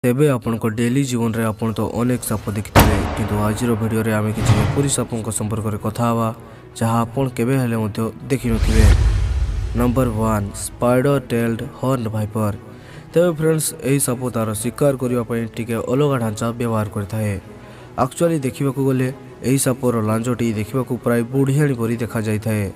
तेबे आपनको डेली जीवन रे आपण तो अनेक साप देखिथिबे किंतु आजिर वीडियो रे आमे किछि एपरि सापक संपर्क रे कथा हवा जहां आपण केबे हेले मध्य देखि नथिबे। Number 1 spider tailed horn viper. तेबे फ्रेंड्स एही साप तार शिकार करिवा पई टिके अलग ढांचा व्यवहार करथाए। एक्चुअली देखिबाकू गले एही सापर लांजटी देखिबाकू प्राय बुढ़ियाणी परि देखा जायथाए।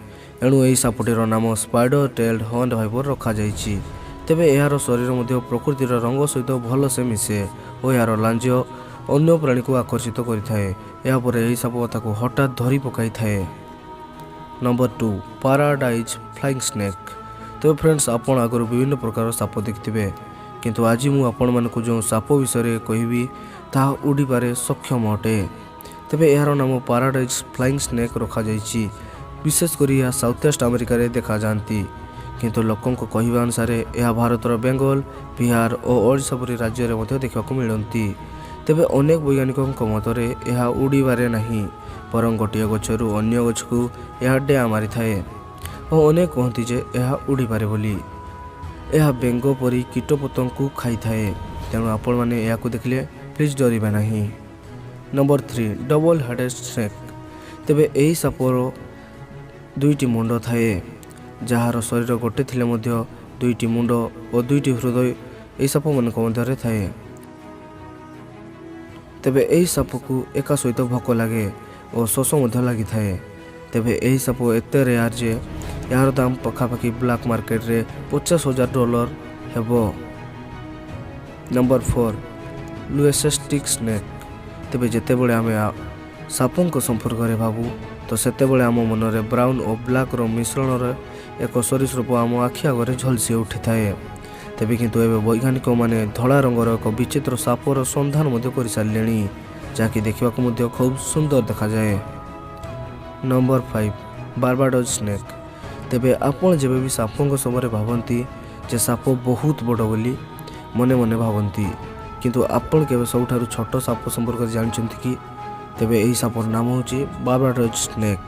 एणु एही सापटीर नाम स्पाइडर टेल्ड हॉर्न वाइपर रखा जायछि। तेबे यार शरीर मध्य प्रकृतिर रंग सहित भल से मिसे और यार लांज अन्य प्राणी को आकर्षित करिथाए। या परे एही साप ताको हठात धरी पकाई थाए। Number 2 paradise flying snake. तेबे फ्रेंड्स आपण आगर विभिन्न प्रकार साप देखिथिबे किंतु आज मु आपण मानकु जो साप विषय कहबी ता उड़ी पारे सक्षम अटे। तेबे यार नाम पैराडाइज फ्लाइंग स्नेक रखा जायछि। विशेषकर यह साउथ ईस्ट अमेरिका रे देखा जाती किंतु लोकों को कहवा अनुसार यह भारतर बेंगल बिहार और ओडिशा परि राज्य में देखा मिलती। तेबे अनेक वैज्ञानिकों मतरे यह उड़ीबारे नहीं बरं गोटे गछरु अन्य गछ को यह डेआ मारी थाए और अनेक कहती जे यह उड़ी पारे बोली। यह बेंग परी कीटपतंग को खाई थाए तेणु आपण माने या देखिले प्लीज डरिबे नहीं। Number 3 double headed snake. तेबे एही सापर दुईटी मुंड थाए जार शरीर गोटे थिले मध्य दुईटी मुंड और दुईटी हृदय एही साप मानक मध्य थाए। तेबे एही साप को एका सहित भोक लगे और शोष लगी थाए। तेबे एही साप एते रेयर जे यार दाम पखापाखि ब्लैक मार्केट रे $50,000 हेबो। नंबर 4 लुएसेस्टिक स्नेक। तेबे जेते बळे आमे सापंक संपर्क रे भाबू तो सेते बळे आम मन रे ब्राउन और ब्लैक रो मिश्रण रे एक सरीसृप आम आखि आगे झलसी उठी थाए। तेबे किंतु एबे वैज्ञानिक माने धड़ा रंगर एक विचित्र सापर संधान कर सारे जहाँकि देखा खूब सुंदर देखा जाए। Number 5 Barbados snake. तेबे आपण जेबे भी सापंक समय भावती जे साप बहुत बड़ बोली मने मने भावती किंतु आपण केबे सबुठारु छोट साप संपर्क जानछंती कि? तेबे एही सापर नाम होची बार्बाडोज स्नेक।